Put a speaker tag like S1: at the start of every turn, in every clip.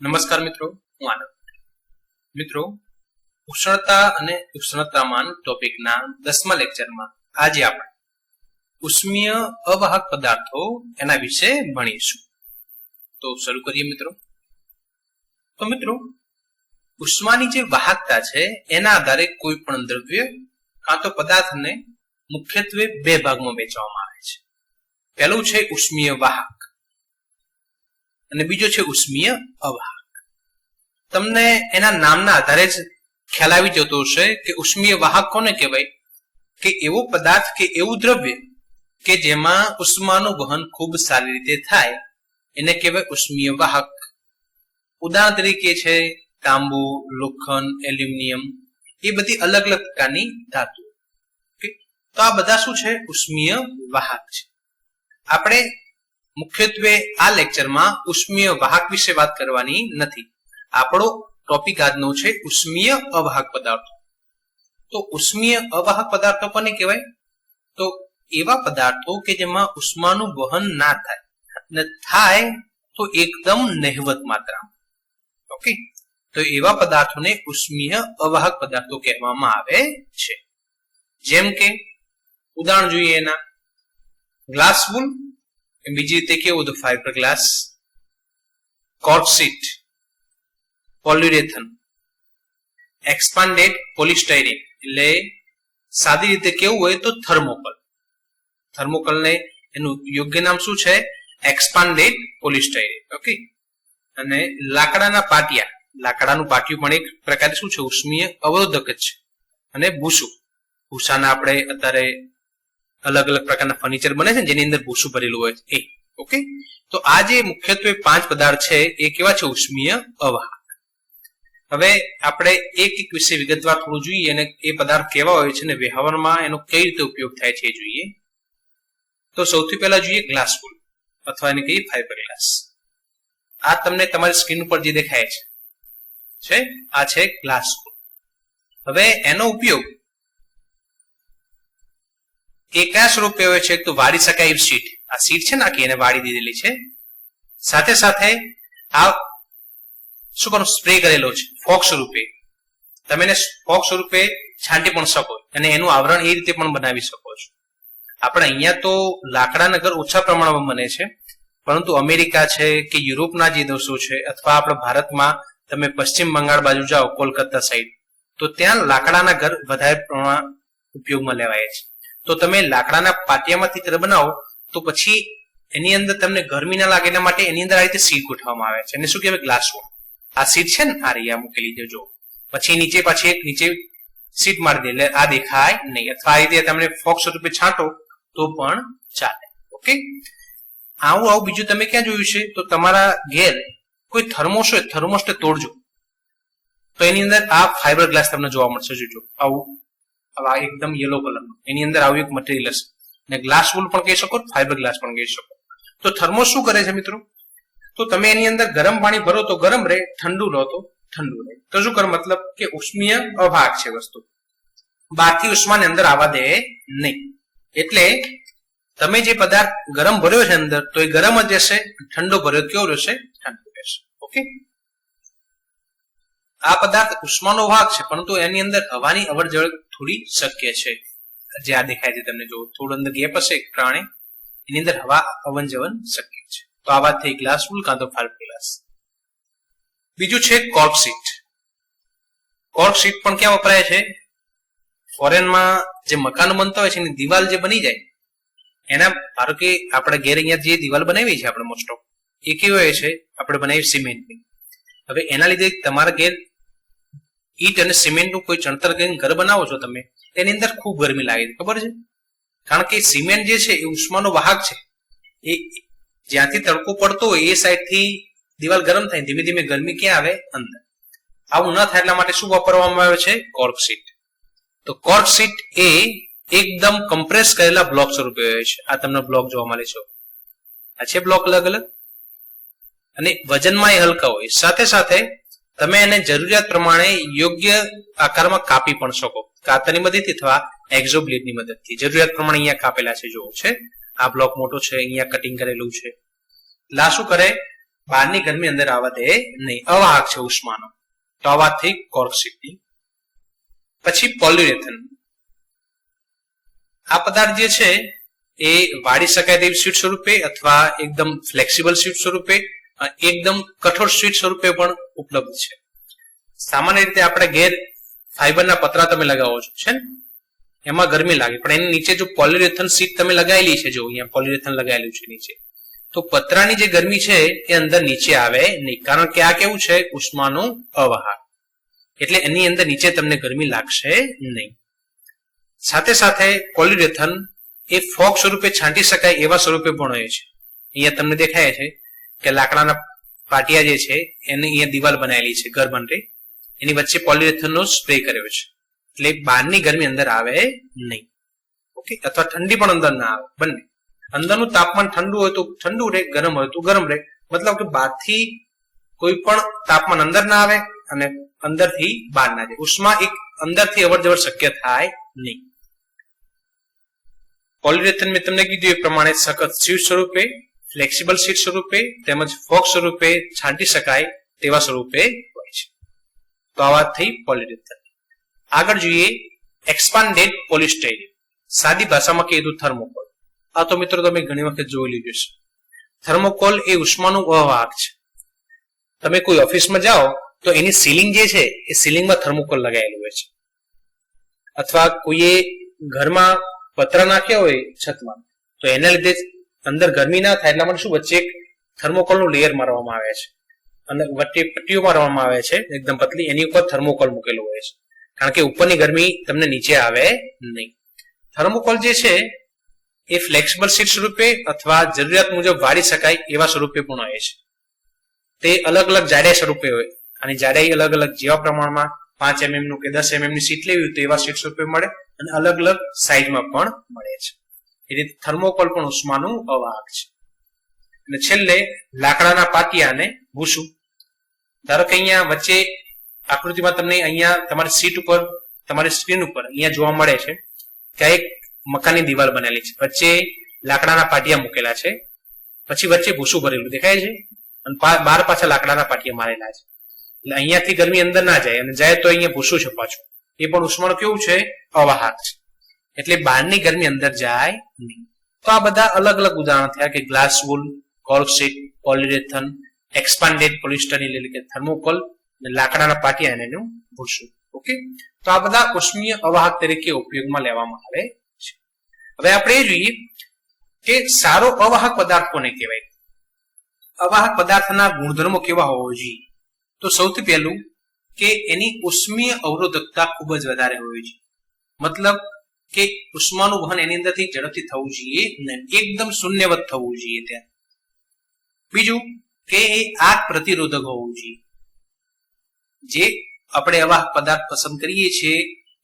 S1: નમસ્કાર મિત્રો, હું આનંદ. મિત્રો, ઉષ્ણતા અને ઉષ્ણતામાન ટોપિકના 10મા લેક્ચરમાં આજે આપણે ઉષ્મીય અવાહક પદાર્થો એના વિશે ભણીશું. તો શરૂ કરીએ મિત્રો. તો મિત્રો, ઉષ્માની જે વાહકતા છે એના આધારે કોઈ પણ દ્રવ્ય કાં તો પદાર્થને મુખ્યત્વે બે ભાગમાં વહેંચવામાં આવે છે. પહેલું છે ઉષ્મીય વાહક અને બીજો છે ઉષ્મીય અવાહક. તમને એના નામના આધારે જ ખ્યાલ આવી જતો હશે કે ઉષ્મીય વાહક કોને કહેવાય? કે એવો પદાર્થ કે એવું દ્રવ્ય કે જેમાં ઉષ્માનું વહન ખૂબ સારી રીતે થાય એને કહેવાય ઉષ્મીય વાહક. ઉદાહરણ તરીકે છે તાંબુ, લોખંડ, એલ્યુમિનિયમ, એ બધી અલગ અલગ પ્રકારની ધાતુ. તો આ બધા શું છે? ઉષ્મીય વાહક છે. આપણે મુખ્યત્વે આ લેક્ચરમાં ઉષ્મીય વાહક વિશે વાત કરવાની નથી. આપણો ટોપિક આજનો છે ઉષ્મીય અવાહક પદાર્થો. તો ઉષ્મીય અવાહક પદાર્થો કોને કહેવાય? તો એવા પદાર્થો કે જેમાં ઉષ્માનું વહન ના થાય અને થાય તો એકદમ નહિવત માત્રામાં. ઓકે, તો એવા પદાર્થોને ઉષ્મીય અવાહક પદાર્થો કહેવામાં આવે છે. જેમ કે ઉદાહરણ જોઈએ એના, ગ્લાસ વુલ, બીજી રીતે કેવું તો fibre glass, cork sheet, polyurethane, expanded polystyrene, એટલે સાદી રીતે કેવું હોય તો થર્મોકોલ. થર્મોકોલને એનું યોગ્ય નામ શું છે? એક્સપાન્ડેડ પોલિસ્ટાયરીન. ઓકે, અને લાકડાના પાટિયા, લાકડાનું પાટિયું પણ એક પ્રકારે શું છે? ઉષ્મીય અવરોધક જ છે. અને ભૂસું, ભૂસાના આપણે અત્યારે અલગ અલગ પ્રકારના ફર્નિચર બને છે જેની અંદર ભૂસું ભરેલું હોય એ. ઓકે, તો આ જે મુખ્યત્વે 5 પદાર્થ છે એ કેવા છે? ઉષ્મીય અવાહક. હવે આપણે એક એક વિશે વિગતવાર થોડું જોઈએ અને એ પદાર્થ કેવા હોય છે અને વ્યવહારમાં એનો કઈ રીતે ઉપયોગ થાય છે એ જોઈએ. તો સૌથી પહેલા જોઈએ ગ્લાસ વુલ અથવા એને કહીએ ફાઈબર ગ્લાસ. આ તમને તમારી સ્ક્રીન ઉપર જે દેખાય છે આ છે ગ્લાસ વુલ. હવે એનો ઉપયોગ એ કયા સ્વરૂપે હોય છે? તો વાળી શકાય એવી શીટ. આ શીટ છે ને એને વાળી દીધેલી છે. સાથે સાથે આ શું કરો? સ્પ્રે કરેલો છે ફોક સ્વરૂપે. તમે એને ફોક સ્વરૂપે છાંટી પણ શકો અને એનું આવરણ એ રીતે પણ બનાવી શકો છો. આપણે અહીંયા તો લાકડાના ઘર ઓછા પ્રમાણમાં બને છે, પરંતુ અમેરિકા છે કે યુરોપના જે દેશો છે અથવા આપણા ભારતમાં તમે પશ્ચિમ બંગાળ બાજુ જાઓ, કોલકાતા સાઈડ, તો ત્યાં લાકડાના ઘર વધારે પ્રમાણમાં ઉપયોગમાં લેવાય છે. તો તમે લાકડાના પાટિયામાંથી ઘર બનાવો તો પછી એની અંદર તમને ગરમી ના લાગે એના માટે એની અંદર આ રીતે સીટ ગોઠવવામાં આવે છે. એને શું કહેવાય? ગ્લાસ વુલ. આ સીટ છે ને આ રહ્યા મૂકેલી જો, પછી નીચે પાછી એક નીચે સીટ મારી દે એટલે આ દેખાય નહીં. અથવા આ રીતે તમે ફોક્સ સ્વરૂપે છાંટો તો પણ ચાલે. ઓકે, આવું બીજું તમે ક્યાં જોયું છે? તો તમારા ઘેર કોઈ થર્મોસ હોય, થર્મોસને તોડજો તો એની અંદર આ ફાઈબર ગ્લાસ તમને જોવા મળશે. જોજો આવું એકદમ યલો કલર, એની અંદર આવું એક મટીરિયલ હશે. અને ગ્લાસ વુલ પણ કહી શકો, ફાઈબર ગ્લાસ પણ કહી શકો. તો થર્મોસ શું કરે છે મિત્રો? તો તમે એની અંદર ગરમ પાણી ભરો તો ગરમ રહે, ઠંડુ લો તો ઠંડુ રહે. તો શું કરે? મતલબ કે ઉષ્મીય અવાહક છે વસ્તુ, બહારથી ઉષ્માને અંદર આવવા દે નહીં. એટલે તમે જે પદાર્થ ગરમ ભર્યો છે અંદર તો એ ગરમ જ રહેશે, ઠંડો ભર્યો કેવો રહેશે? ઠંડો રહેશે. ઓકે, આ પદાર્થ ઉષ્માનો વાહક છે પરંતુ એની અંદર હવાની અવર જવર થોડી શક્ય છે. જે આ દેખાય છે તમને, જો થોડું અંદર ગેપ હશે કારણે એની અંદર હવા અવન જવન શક્ય છે. તો આ વાત થઈ ગ્લાસ વુલ કાં તો ફાઈબર ગ્લાસ. બીજું છે કોર્ક શીટ. કોર્ક શીટ પણ ક્યાં વપરાય છે? ફોરેનમાં જે મકાનો બનતા હોય છે એની દિવાલ જે બની જાય એના, ધારો કે આપણે ઘેર અહીંયા જે દિવાલ બનાવી છે આપણે મોસ્ટ ઓફ એ કેવી હોય છે? આપણે બનાવી સિમેન્ટની. હવે એના લીધે તમારા ઘેર ઈટ અને સિમેન્ટનું કોઈ ચણતર કરીને ઘર બનાવો છો તમે, એની અંદર ખૂબ ગરમી લાગે છે, ખબર છે? કારણ કે સિમેન્ટ જે છે એ ઉષ્માનો વાહક છે. એ જ્યાંથી તડકો પડતો હોય એ સાઈડથી દિવાલ ગરમ થાય, ધીમે ધીમે ગરમી ક્યાં આવે? અંદર. આવું ન થાય એટલા માટે શું વાપરવામાં આવે છે? Cork sheet. તો કોર્ક શીટ એ એકદમ કમ્પ્રેસ કરેલા બ્લોક સ્વરૂપે હોય છે. આ તમને બ્લોક જોવા મળે છે. આ છે બ્લોક અલગ અલગ અને વજનમાં એ હલકા હોય. સાથે સાથે તમે એને જરૂરિયાત પ્રમાણે યોગ્ય આકારમાં કાપી પણ શકો, કાતરની મદદથી અથવા એક્ઝો બ્લેડની મદદથી. જરૂરિયાત પ્રમાણે અહીંયા કાપેલા છે, જોવો છે આ બ્લોક મોટો છે, અહીંયા કટિંગ કરેલું છે. લા શું કરે? બહારની ગરમી અંદર આવવા દે નહીં. અવાહક છે ઉષ્માનો. તો આ વાત થઈ કોર્ક શીટની. પછી પોલ્યુરેથન. આ પદાર્થ જે છે એ વાળી શકાય તેવી શીટ સ્વરૂપે અથવા એકદમ ફ્લેક્સિબલ શીટ સ્વરૂપે એકદમ કઠોર શીટ સ્વરૂપે પણ ઉપલબ્ધ છે. સામાન્ય રીતે આપણે ઘેર ફાઈબરના પતરા તમે લગાવો છો છે ને, એમાં ગરમી લાગે, પણ એની નીચે જો પોલ્યુરેથન શીટ તમે લગાવેલી છે, જો અહીંયા પોલ્યુરેથન લગાવેલું છે નીચે, તો પતરાની જે ગરમી છે એ અંદર નીચે આવે નહીં, કારણ કે આ કેવું છે ઉષ્માનું અવાહક, એટલે એની અંદર નીચે તમને ગરમી લાગશે નહીં. સાથે સાથે પોલ્યુરેથન એ ફોગ સ્વરૂપે છાંટી શકાય એવા સ્વરૂપે પણ હોય છે. અહીંયા તમને દેખાય છે કે લાકડાના પાટિયા જે છે એને અહીંયા દિવાલ બનાવેલી છે ઘર માટે, એની વચ્ચે પોલ્યુરેથનનો સ્પ્રે કર્યો છે, એટલે બહારની ગરમી અંદર આવે નહીં. ઓકે, અથવા ઠંડી પણ અંદર ના આવે, બંને. અંદરનું તાપમાન ઠંડુ હોય તો ઠંડુ રહે, ગરમ હોય તો ગરમ રહે, મતલબ કે બહારથી કોઈ પણ તાપમાન અંદર ના આવે અને અંદરથી બહાર ના જાય. ઉષ્મા એક અંદરથી અવર જવર શક્ય થાય નહીં. પોલ્યુરેથન મેં તમને કીધું એ પ્રમાણે સખત શીટ સ્વરૂપે, ફ્લેક્સિબલ શીટ સ્વરૂપે તેમજ ફોગ સ્વરૂપે છાંટી શકાય તેવા સ્વરૂપે હોય છે. તો આ વાત થઈ પોલ્યુરેથન. આગળ જોઈએ એક્સપાન્ડેડ પોલિસ્ટાઇરીન, સાદી ભાષામાં કીધું થર્મોકોલ. આ તો મિત્રો તમે ઘણી વખત જોઈ લીધું છે. થર્મોકોલ એ ઉષ્માનું અવાહક છે. તમે કોઈ ઓફિસમાં જાઓ તો એની સીલિંગ જે છે એ સીલિંગમાં થર્મોકોલ લગાવેલું હોય છે, અથવા કોઈએ ઘરમાં પતરા નાખ્યા હોય છતમાં તો એના લીધે અંદર ગરમી ના થાય એટલા માટે શું વચ્ચે એક થર્મોકોલનું લેયર મારવામાં આવે છે અને વચ્ચે પટ્ટીઓ મારવામાં આવે છે એકદમ પતલી, એની ઉપર થર્મોકોલ મૂકેલું હોય છે, કારણ કે ઉપરની ગરમી તમને નીચે આવે નહીં. થર્મોકોલ જે છે એ ફ્લેક્સિબલ શીટ સ્વરૂપે અથવા જરૂરિયાત મુજબ વાળી શકાય એવા સ્વરૂપે પણ હોય છે. તે અલગ અલગ જાડાઈ સ્વરૂપે હોય, અને જાડાઈ અલગ અલગ જેવા પ્રમાણમાં 5 mm નું કે 10 mm ની શીટ લેવી હોય તો એવા શીટ સ્વરૂપે મળે, અને અલગ અલગ સાઈઝમાં પણ મળે છે. એટલે થર્મોકોલ પણ ઉષ્માનું અવાહક છે. અને છેલ્લે લાકડાના પાટિયા અને ભૂસું. ધારો કે અહીંયા વચ્ચે આકૃતિમાં તમને અહીંયા તમારી સીટ ઉપર, તમારી સ્ક્રીન ઉપર અહીંયા જોવા મળે છે કે એક મકાનની દિવાલ બનેલી છે, વચ્ચે લાકડાના પાટિયા મૂકેલા છે, પછી વચ્ચે ભૂસું ભરેલું દેખાય છે, અને બાર પાછા લાકડાના પાટિયા મારેલા છે. એટલે અહીંયાથી ગરમી અંદર ના જાય, અને જાય તો અહીંયા ભૂસું છે પાછું, એ પણ ઉષ્માનું કેવું છે અવાહક છે, એટલે બહારની ગરમી અંદર જાય નહીં. તો આ બધા અલગ અલગ ઉદાહરણ થયા કે glass wool, cork sheet, polyurethane, expanded polystyrene એટલે કે થર્મોકોલ, અને લાકડાના પાટિયા અને એનું ભૂસું. ઓકે, તો આ બધા ઉષ્મીય અવાહક તરીકે ઉપયોગમાં લેવામાં આવે છે. હવે આપણે એ જોઈએ કે સારો અવાહક પદાર્થ કોને કહેવાય. અવાહક પદાર્થના ગુણધર્મો કેવા હોવા જોઈએ. તો સૌથી પહેલું કે એની ઉષ્મીય અવરોધકતા ખૂબ જ વધારે હોવી જોઈએ, મતલબ કે ઉષ્માનું વહન એની અંદરથી ઝડપથી થવું જોઈએ નહીં, એકદમ શૂન્યવત થવું જોઈએ ત્યાં. બીજું કે એ આગ પ્રતિરોધક હોવું જોઈએ. જે આપણે અવાહક પદાર્થ પસંદ કરીએ છીએ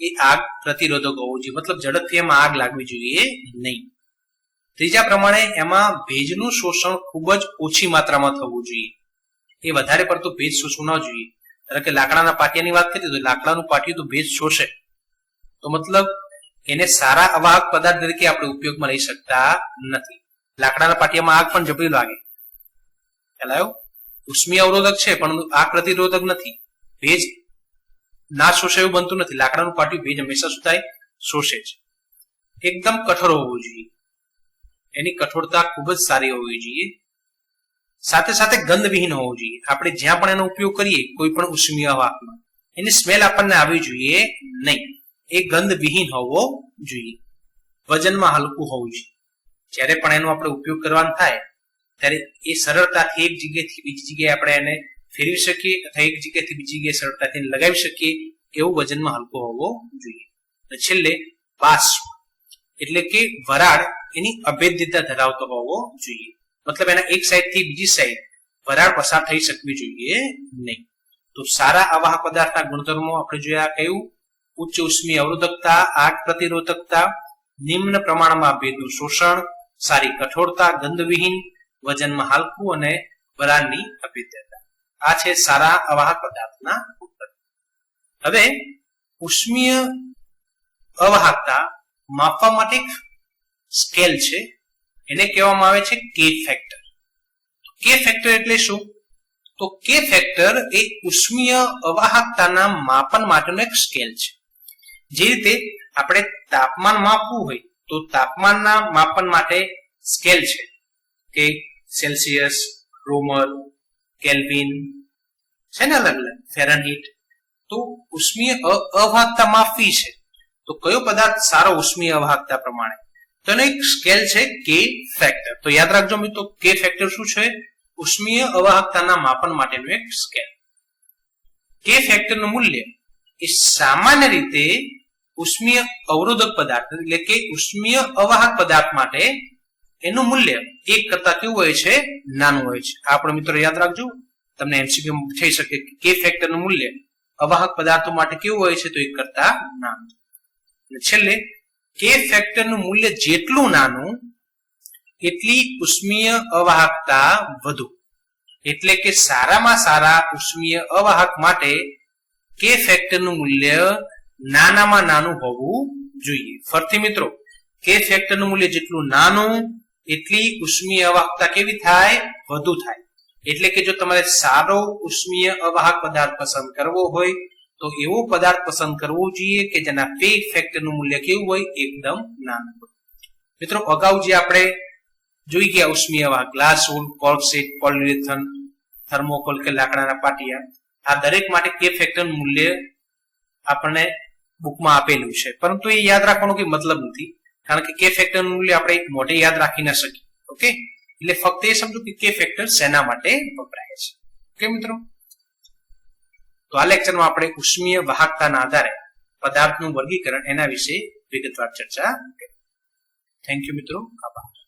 S1: એ આગ પ્રતિરોધક હોવું જોઈએ, મતલબ ઝડપથી એમાં આગ લાગવી જોઈએ નહીં. ત્રીજા પ્રમાણે એમાં ભેજનું શોષણ ખૂબ જ ઓછી માત્રામાં થવું જોઈએ, એ વધારે પડતું ભેજ શોષવું ન જોઈએ. ધારો કે લાકડાના પાટિયાની વાત કરીએ તો લાકડાનું પાટિયું તો ભેજ શોષે, તો મતલબ એને સારા અવાહક પદાર્થ તરીકે આપણે ઉપયોગમાં લઈ શકતા નથી. લાકડાના પાટિયામાં આગ પણ જબરી લાગે, ખ્યાલ આવ્યો? ઉષ્મીય અવરોધક છે પણ આગ પ્રતિરોધક નથી, ભેજ ના શોષે એવું બનતું નથી. લાકડાનું પાટિયું ભેજ હંમેશા શું થાય, શોષે છે. એકદમ કઠોર હોવું જોઈએ, એની કઠોરતા ખૂબ જ સારી હોવી જોઈએ. સાથે સાથે ગંધવિહીન હોવું જોઈએ. આપણે જ્યાં પણ એનો ઉપયોગ કરીએ કોઈ પણ ઉષ્મીય અવાહકમાં એની સ્મેલ આપણને આવવી જોઈએ નહીં, એ ગંધવિહીન હોવો જોઈએ. વજનમાં હલકું હોવું જોઈએ. જ્યારે પણ એનો આપણે ઉપયોગ કરવાનો થાય ત્યારે એ સરળતાથી એક જગ્યાએથી બીજી જગ્યાએ આપણે એને ફેરવી શકીએ, અથવા એક જગ્યાએથી બીજી જગ્યાએ સરળતાથી લગાવી શકીએ એવું વજનમાં હલકો હોવો જોઈએ. છેલ્લે બાષ્પ એટલે કે વરાળ એની અભેદ્યતા ધરાવતો હોવો જોઈએ, મતલબ એના એક સાઈડ થી બીજી સાઈડ વરાળ પસાર થઈ શકવી જોઈએ નહીં. તો સારા અવાહક પદાર્થના ગુણધર્મો આપણે જોયા કયું? ઉચ્ચ ઉષ્મીય અવરોધકતા, આગ પ્રતિરોધકતા, નિમ્ન પ્રમાણમાં ભેજનું શોષણ, સારી કઠોરતા, ગંધવિહીન, વજનમાં હલકું અને વરાળની અભેદ્યતા. આ છે સારા અવાહક પદાર્થના ગુણધર્મો. હવે ઉષ્મીય અવાહકતા માપવા માટે સ્કેલ છે, એને કહેવામાં આવે છે કે ફેક્ટર. કે ફેક્ટર એટલે શું? તો કે ફેક્ટર એ ઉષ્મીય અવાહકતાના માપન માટેનો એક સ્કેલ છે. જે રીતે આપણે તાપમાન માપવું હોય તો તાપમાનના માપન માટે સ્કેલ છે કે સેલ્સિયસ, રોમર, કેલ્વિન છે ને, અલગ અલગ ફેરનહીટ. તો ઉષ્મીય અવાહકતા માપવી છે તો કયો પદાર્થ સારો ઉષ્મીય અવાહકતા પ્રમાણે, તો એનો એક સ્કેલ છે કે ફેક્ટર. તો યાદ રાખજો મિત્રો, કે ફેક્ટર શું છે? ઉષ્મીય અવાહકતાના માપન માટેનું એક સ્કેલ. કે ફેક્ટરનું મૂલ્ય એ સામાન્ય રીતે ઉષ્મીય અવરોધક પદાર્થ એટલે કે ઉષ્મીય અવાહક પદાર્થ માટે એનું મૂલ્ય 1 કરતા કેવું હોય છે? નાનું હોય છે. આપણે મિત્રો યાદ રાખજો, તમને એમસીક્યુ થઈ શકે કે ફેક્ટરનું મૂલ્ય અવાહક પદાર્થો માટે કેવું હોય છે? તો 1 કરતા નાનું. અને છેલ્લે કે ફેક્ટરનું મૂલ્ય જેટલું નાનું એટલી ઉષ્મીય અવાહકતા વધુ. એટલે કે સારામાં સારા ઉષ્મીય અવાહક માટે કે ફેક્ટરનું મૂલ્ય નાનામાં નાનું હોવું જોઈએ. ફરીથી મિત્રો, કે ફેક્ટરનું મૂલ્ય જેટલું નાનું એટલી ઉષ્મીય અવાહકતા કેવી થાય? વધુ થાય. એટલે કે જો તમારે સારો ઉષ્મીય અવાહક પદાર્થ પસંદ કરવો હોય તો એવો પદાર્થ પસંદ કરવો જોઈએ કે જેના કે ફેક્ટરનું મૂલ્ય કેવું હોય? એકદમ નાનું હોય. મિત્રો, અગાઉ જે આપણે જોઈ ગયા ઉષ્મીય અવાહક, ગ્લાસ, વૂલ, કોર્કશીટ, પોલિયુરેથન, થર્મોકોલ કે લાકડાના પાટિયા, આ દરેક માટે કે ફેક્ટરનું મૂલ્ય આપણને બુકમાં આપેલું છે, પરંતુ એ યાદ રાખવાનો કોઈ મતલબ નથી, કારણ કે ફેક્ટરનું મૂલ્ય આપણે મોઢે યાદ રાખી ન શકીએ. ઓકે, એટલે ફક્ત એ સમજો કે ફેક્ટર શેના માટે વપરાય છે. ઓકે મિત્રો, તો આ લેક્ચરમાં આપણે ઉષ્મીય વાહકતાના આધારે પદાર્થનું વર્ગીકરણ એના વિશે વિગતવાર ચર્ચા કરી. થેન્ક યુ મિત્રો, આભાર.